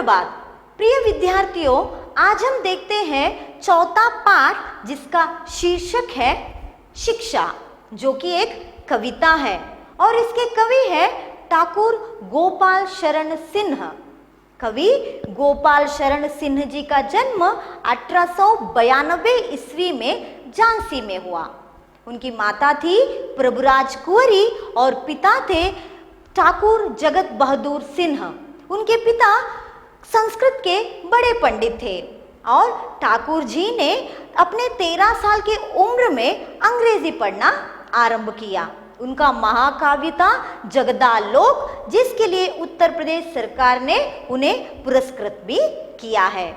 सुप्रभात प्रिय विद्यार्थियों, आज हम देखते हैं चौथा पाठ जिसका शीर्षक है शिक्षा, जो कि एक कविता है और इसके कवि है ठाकुर गोपाल शरण सिंह। कवि गोपाल शरण सिंह जी का जन्म 1892 ईस्वी में झांसी में हुआ। उनकी माता थी प्रभुराज कुंवरी और पिता थे ठाकुर जगत बहादुर सिंह। उनके पिता संस्कृत के बड़े पंडित थे और ठाकुर जी ने अपने 13 साल की उम्र में अंग्रेजी पढ़ना आरंभ किया। उनका महाकाव्य था जगदालोक, जिसके लिए उत्तर प्रदेश सरकार ने उन्हें पुरस्कृत भी किया है।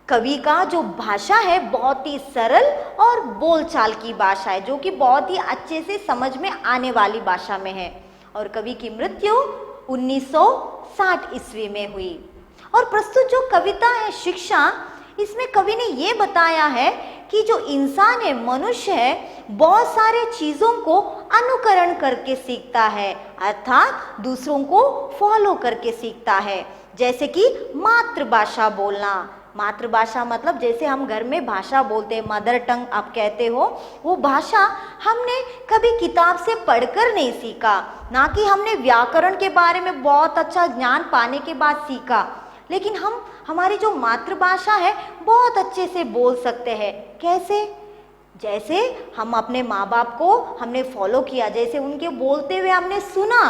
कवि का जो भाषा है बहुत ही सरल और बोलचाल की भाषा है, जो कि बहुत ही अच्छे से समझ में आने वाली भाषा में है। और कवि की मृत्यु 1960 ईस्वी में हुई। और प्रस्तुत जो कविता है शिक्षा, इसमें कवि ने ये बताया है कि जो इंसान है, मनुष्य है, बहुत सारे चीज़ों को अनुकरण करके सीखता है, अर्थात दूसरों को फॉलो करके सीखता है। जैसे कि मातृभाषा बोलना। मातृभाषा मतलब जैसे हम घर में भाषा बोलते हैं, मदर टंग आप कहते हो, वो भाषा हमने कभी किताब से पढ़कर नहीं सीखा, ना कि हमने व्याकरण के बारे में बहुत अच्छा ज्ञान पाने के बाद सीखा, लेकिन हम हमारी जो मातृभाषा है बहुत अच्छे से बोल सकते हैं। कैसे? जैसे हम अपने माँ बाप को हमने फॉलो किया, जैसे उनके बोलते हुए हमने सुना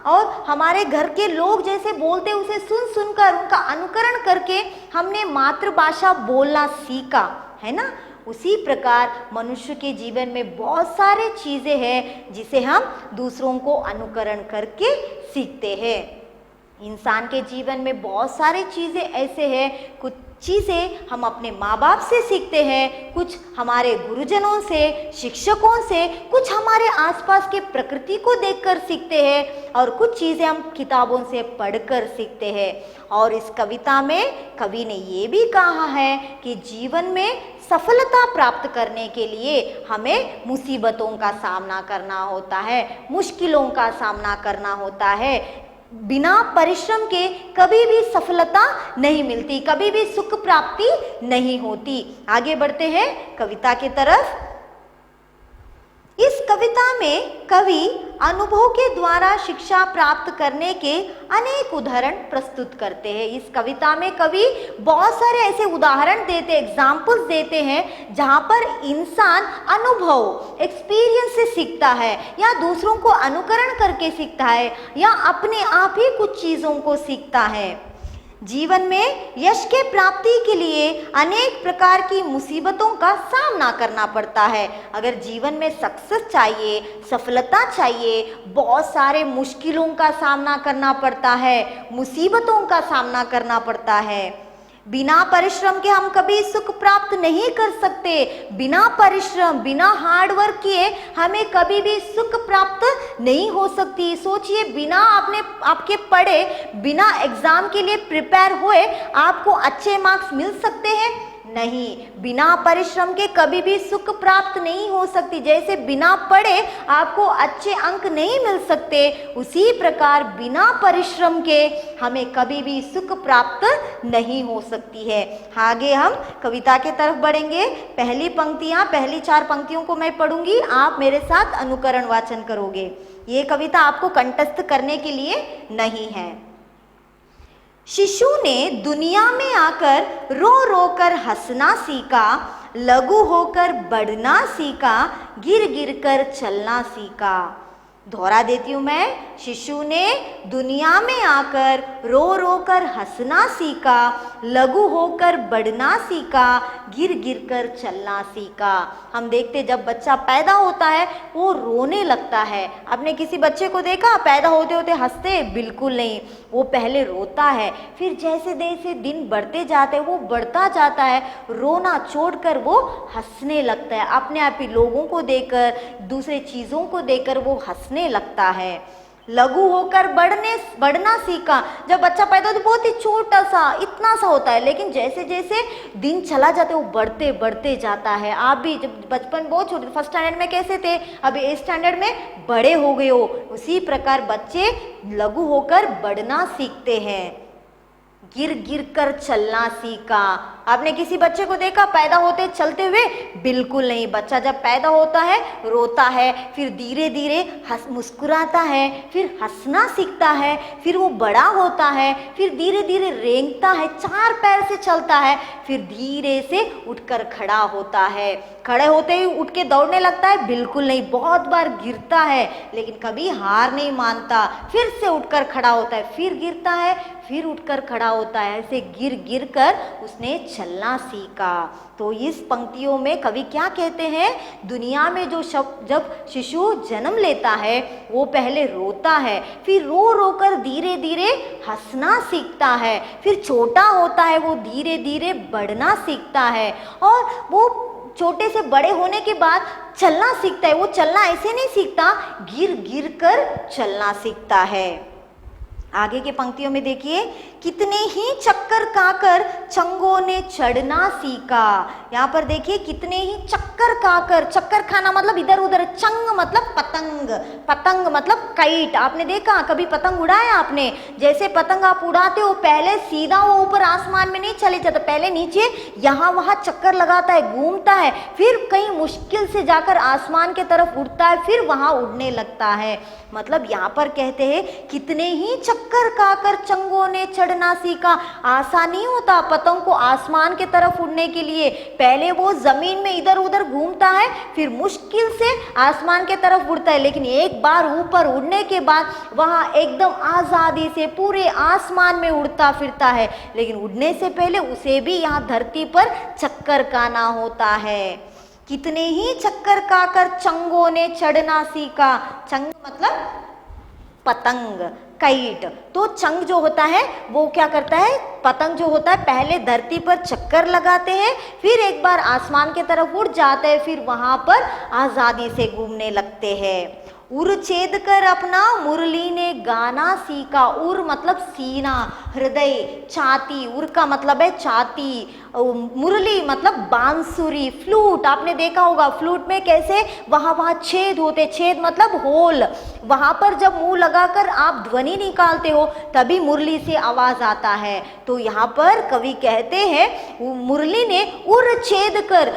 और हमारे घर के लोग जैसे बोलते उसे सुन सुनकर उनका अनुकरण करके हमने मातृभाषा बोलना सीखा, है ना। उसी प्रकार मनुष्य के जीवन में बहुत सारे चीज़ें हैं जिसे हम दूसरों को अनुकरण करके सीखते हैं। इंसान के जीवन में बहुत सारी चीज़ें ऐसे हैं, कुछ चीज़ें हम अपने माँ बाप से सीखते हैं, कुछ हमारे गुरुजनों से, शिक्षकों से, कुछ हमारे आसपास के प्रकृति को देखकर सीखते हैं और कुछ चीज़ें हम किताबों से पढ़कर सीखते हैं। और इस कविता में कवि ने ये भी कहा है कि जीवन में सफलता प्राप्त करने के लिए हमें मुसीबतों का सामना करना होता है, मुश्किलों का सामना करना होता है। बिना परिश्रम के कभी भी सफलता नहीं मिलती, कभी भी सुख प्राप्ति नहीं होती। आगे बढ़ते हैं कविता की तरफ। इस कविता में कवि अनुभव के द्वारा शिक्षा प्राप्त करने के अनेक उदाहरण प्रस्तुत करते हैं। इस कविता में कवि बहुत सारे ऐसे उदाहरण देते, एग्जाम्पल्स देते हैं जहाँ पर इंसान अनुभव, एक्सपीरियंस से सीखता है, या दूसरों को अनुकरण करके सीखता है, या अपने आप ही कुछ चीज़ों को सीखता है। जीवन में यश के प्राप्ति के लिए अनेक प्रकार की मुसीबतों का सामना करना पड़ता है। अगर जीवन में सक्सेस चाहिए, सफलता चाहिए, बहुत सारे मुश्किलों का सामना करना पड़ता है, मुसीबतों का सामना करना पड़ता है। बिना परिश्रम के हम कभी सुख प्राप्त नहीं कर सकते। बिना परिश्रम, बिना हार्ड वर्क किए हमें कभी भी सुख प्राप्त नहीं हो सकती। सोचिए, बिना आपके पढ़े, बिना एग्जाम के लिए प्रिपेयर हुए आपको अच्छे मार्क्स मिल सकते हैं? नहीं। बिना परिश्रम के कभी भी सुख प्राप्त नहीं हो सकती। जैसे बिना पढ़े आपको अच्छे अंक नहीं मिल सकते, उसी प्रकार बिना परिश्रम के हमें कभी भी सुख प्राप्त नहीं हो सकती है। आगे हम कविता के तरफ बढ़ेंगे। पहली 4 पंक्तियों को मैं पढ़ूंगी, आप मेरे साथ अनुकरण वाचन करोगे। ये कविता आपको कंठस्थ करने के लिए नहीं है। शिशु ने दुनिया में आकर रो रो कर हंसना सीखा, लघु होकर बढ़ना सीखा, गिर गिर कर चलना सीखा। दोहरा देती हूँ मैं। शिशु ने दुनिया में आकर रो रो कर हंसना सीखा, लघु होकर बढ़ना सीखा, गिर गिर कर चलना सीखा। हम देखते जब बच्चा पैदा होता है वो रोने लगता है। आपने किसी बच्चे को देखा पैदा होते होते हंसते? बिल्कुल नहीं। वो पहले रोता है, फिर जैसे जैसे दिन बढ़ते जाते हैं वो बढ़ता जाता है, रोना छोड़कर वो हंसने लगता है। अपने आप ही लोगों को देखकर, दूसरे चीज़ों को देखकर वो हंसने लगता है। लघु होकर बढ़ना सीखा। जब बच्चा पैदा होता है बहुत ही छोटा सा, इतना सा होता है, लेकिन जैसे जैसे दिन चला जाता है वो बढ़ते बढ़ते जाता है। आप भी जब बचपन बहुत छोटे, फर्स्ट स्टैंडर्ड में कैसे थे, अभी 8th स्टैंडर्ड में बड़े हो गए हो, उसी प्रकार बच्चे लघु होकर बढ़ना सीखते हैं। गिर गिर कर चलना सीखा। आपने किसी बच्चे को देखा पैदा होते चलते हुए? बिल्कुल नहीं। बच्चा जब पैदा होता है रोता है, फिर धीरे धीरे मुस्कुराता है, फिर हंसना सीखता है, फिर वो बड़ा होता है, फिर धीरे धीरे रेंगता है, 4 पैर से चलता है, फिर धीरे से उठकर खड़ा होता है। खड़े होते ही उठ के दौड़ने लगता है? बिल्कुल नहीं। बहुत बार गिरता है लेकिन कभी हार नहीं मानता, फिर से उठकर खड़ा होता है, फिर गिरता है, फिर उठकर खड़ा होता है। ऐसे गिर गिर कर उसने चलना सीखा। तो इस पंक्तियों में कवि क्या कहते हैं? दुनिया में जो जब शिशु जन्म लेता है वो पहले रोता है, फिर रो रो कर धीरे धीरे हंसना सीखता है, फिर छोटा होता है वो धीरे धीरे बढ़ना सीखता है, और वो छोटे से बड़े होने के बाद चलना सीखता है। वो चलना ऐसे नहीं सीखता, गिर गिर कर चलना सीखता है। आगे के पंक्तियों में देखिए, कितने ही चक्कर खाकर चंगों ने चढ़ना सीखा। यहाँ पर देखिए, कितने ही चक्कर खाकर, चक्कर खाना मतलब इधर उधर, चंग मतलब पतंग, पतंग मतलब काइट। आपने देखा कभी पतंग उड़ाया आपने? जैसे पतंग आप उड़ाते हो पहले सीधा वो ऊपर आसमान में नहीं चले जाता, पहले नीचे यहाँ वहाँ चक्कर लगाता है, घूमता है, फिर कहीं मुश्किल से जाकर आसमान के तरफ उड़ता है, फिर वहाँ उड़ने लगता है। मतलब यहाँ पर कहते हैं कितने ही चक्कर खाकर चंगों ने चढ़ना सीखा। आसान नहीं होता पतंग को आसमान के तरफ उड़ने के लिए, पहले वो जमीन में इधर उधर घूमता है, फिर मुश्किल से आसमान के तरफ उड़ता है, लेकिन एक बार ऊपर उड़ने के बाद वहाँ एकदम आज़ादी से पूरे आसमान में उड़ता फिरता है। लेकिन उड़ने से पहले उसे भी यहाँ धरती पर चक्कर खाना होता है। कितने ही चक्कर खाकर चंगों ने चढ़ना सीखा। चंग मतलब पतंग, काइट। तो चंग जो होता है वो क्या करता है? पतंग जो होता है पहले धरती पर चक्कर लगाते हैं, फिर एक बार आसमान की तरफ उड़ जाते हैं, फिर वहां पर आज़ादी से घूमने लगते हैं। उर छेद कर अपना मुरली ने गाना सीखा। उर मतलब सीना, हृदय, छाती। उर का मतलब है छाती। मुरली मतलब बांसुरी, फ्लूट। आपने देखा होगा फ्लूट में कैसे वहाँ छेद होते, छेद मतलब होल। वहाँ पर जब मुंह लगाकर आप ध्वनि निकालते हो तभी मुरली से आवाज आता है। तो यहाँ पर कवि कहते हैं मुरली ने उर छेद कर,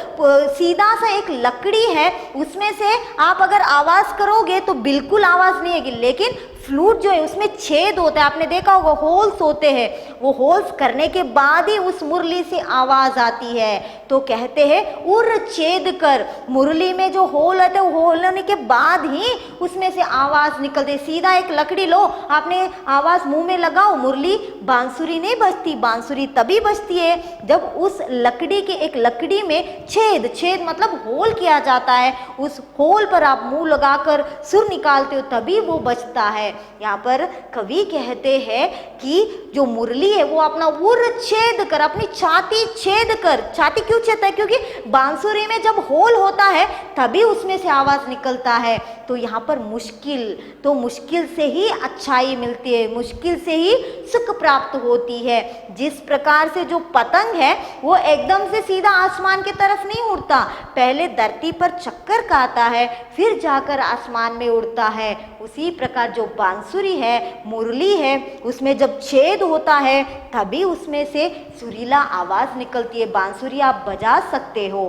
सीधा सा एक लकड़ी है, उसमें से आप अगर आवाज करोगे तो बिल्कुल आवाज नहीं आएगी, लेकिन फ्लूट जो है उसमें छेद होता है, आपने देखा होगा होल्स होते हैं, वो होल्स करने के बाद ही उस मुरली से आवाज आती है। तो कहते हैं उर छेद कर, मुरली में जो होल होते हैं वो होल होने के बाद ही उसमें से आवाज निकलती है। सीधा एक लकड़ी लो, आपने आवाज मुंह में लगाओ, मुरली बांसुरी नहीं बजती। बांसुरी तभी बजती है जब उस लकड़ी के एक लकड़ी में छेद, छेद मतलब होल किया जाता है, उस होल पर आप मुंह लगाकर सुर निकालते हो तभी वो बजता है। यहाँ पर कवि कहते हैं कि जो मुरली है वो अपना उर छेद कर, अपनी छाती छेद कर। छाती क्यों छेदता है? क्योंकि बांसुरी में जब होल होता है तभी उसमें से आवाज निकलता है। तो यहाँ पर मुश्किल, तो मुश्किल से ही अच्छाई मिलती है, मुश्किल से ही सुख प्राप्त होती है। जिस प्रकार से जो पतंग है वो एकदम से सीधा आसमान की तरफ नहीं उड़ता, पहले धरती पर चक्कर खाता है, फिर जाकर आसमान में उड़ता है। उसी प्रकार जो बांसुरी है, मुरली है, उसमें जब छेद होता है तभी उसमें से सुरीला आवाज निकलती है। बांसुरी आप बजा सकते हो।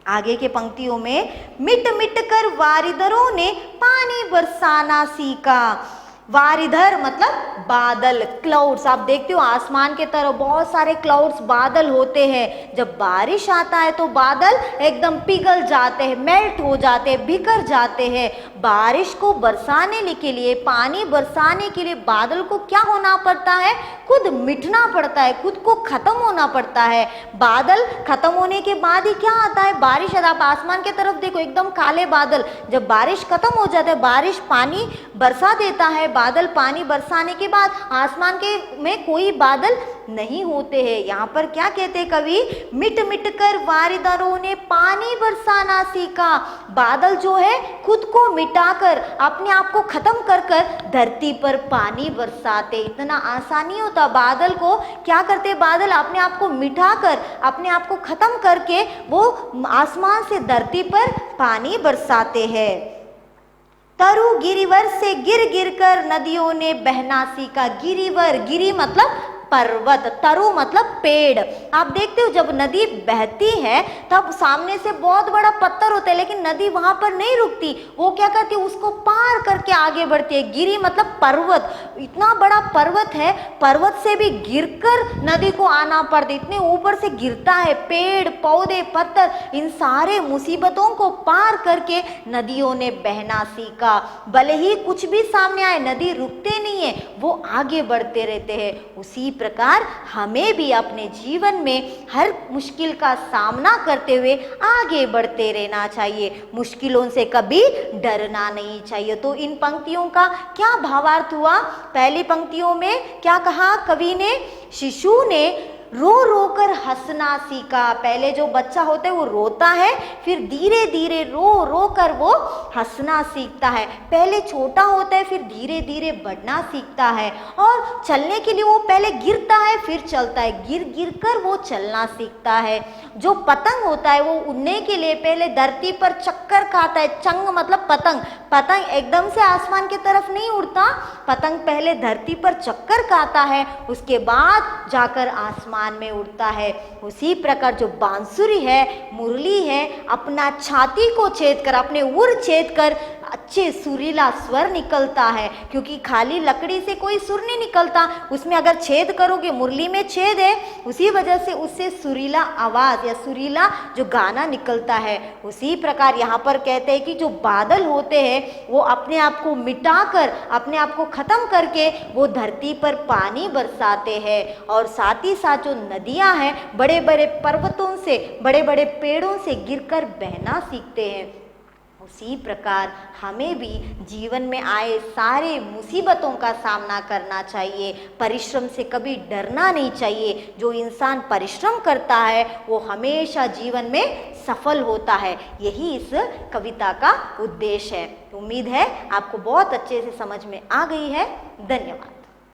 आगे के पंक्तियों में, मिट मिट कर वारिदरों ने पानी बरसाना सीखा। वारिधर मतलब बादल, क्लाउड्स। आप देखते हो आसमान के तरफ बहुत सारे क्लाउड्स, बादल होते हैं। जब बारिश आता है तो बादल एकदम पिघल जाते हैं, मेल्ट हो जाते हैं, बिखर जाते हैं। बारिश को बरसाने के लिए, पानी बरसाने के लिए बादल को क्या होना पड़ता है? खुद मिटना पड़ता है, खुद को खत्म होना पड़ता है। बादल खत्म होने के बाद ही क्या आता है? बारिश। आप आसमान की तरफ देखो, एकदम काले बादल। जब बारिश खत्म हो जाता है, बारिश पानी बरसा देता है, बादल पानी बरसाने के बाद आसमान के में कोई बादल नहीं होते हैं। यहाँ पर क्या कहते हैं कवि? मिट मिट कर वारिदरों ने पानी बरसाना सीखा। बादल जो है खुद को मिटाकर, अपने आप को खत्म कर कर धरती पर पानी बरसाते। इतना आसान नहीं होता। बादल को क्या करते? बादल अपने आप को मिटाकर, अपने आप को खत्म करके वो आसमान से धरती पर पानी बरसाते हैं। तरु गिरिवर से गिर गिर कर नदियों ने बहना सीखा। गिरिवर, गिरी मतलब पर्वत, तरु मतलब पेड़। आप देखते हो जब नदी बहती है तब सामने से बहुत बड़ा पत्थर होता है, लेकिन नदी वहां पर नहीं रुकती, वो क्या करती है उसको पार करके आगे बढ़ती है। गिरी मतलब पर्वत, इतना बड़ा पर्वत है, पर्वत से भी गिरकर नदी को आना पड़ता, इतने ऊपर से गिरता है। पेड़ पौधे पत्थर, इन सारे मुसीबतों को पार करके नदियों ने बहना सीखा। भले ही कुछ भी सामने आए, नदी रुकते नहीं है, वो आगे बढ़ते रहते हैं। उसी प्रकार हमें भी अपने जीवन में हर मुश्किल का सामना करते हुए आगे बढ़ते रहना चाहिए, मुश्किलों से कभी डरना नहीं चाहिए। तो इन पंक्तियों का क्या भावार्थ हुआ? पहली पंक्तियों में क्या कहा कवि ने? शिशु ने रो रो कर हंसना सीखा। पहले जो बच्चा होता है वो रोता है, फिर धीरे धीरे रो रो कर वो हंसना सीखता है। पहले छोटा होता है, फिर धीरे धीरे बढ़ना सीखता है। और चलने के लिए वो पहले गिरता है, फिर चलता है, गिर गिर कर वो चलना सीखता है। जो पतंग होता है वो उड़ने के लिए पहले धरती पर चक्कर खाता है। चंग मतलब पतंग, पतंग एकदम से आसमान की तरफ नहीं उड़ता, पतंग पहले धरती पर चक्कर खाता है, उसके बाद जाकर आसमान में उड़ता है। उसी प्रकार जो बांसुरी है, मुरली है, अपना छाती को छेद कर, अपने उर छेद कर अच्छे सुरीला स्वर निकलता है, क्योंकि खाली लकड़ी से कोई सुर नहीं निकलता, उसमें अगर छेद करोगे, मुरली में छेद है, उसी वजह से उससे सुरीला आवाज या सुरीला जो गाना निकलता है। उसी प्रकार यहाँ पर कहते हैं कि जो बादल होते हैं वो अपने आप को मिटाकर, अपने आप को खत्म करके वो धरती पर पानी बरसाते हैं। और साथ ही साथ जो नदियां हैं बड़े बड़े पर्वतों से, बड़े बड़े पेड़ों से गिरकर बहना सीखते हैं। उसी प्रकार हमें भी जीवन में आए सारे मुसीबतों का सामना करना चाहिए, परिश्रम से कभी डरना नहीं चाहिए। जो इंसान परिश्रम करता है वो हमेशा जीवन में सफल होता है, यही इस कविता का उद्देश्य है। उम्मीद है आपको बहुत अच्छे से समझ में आ गई है। धन्यवाद।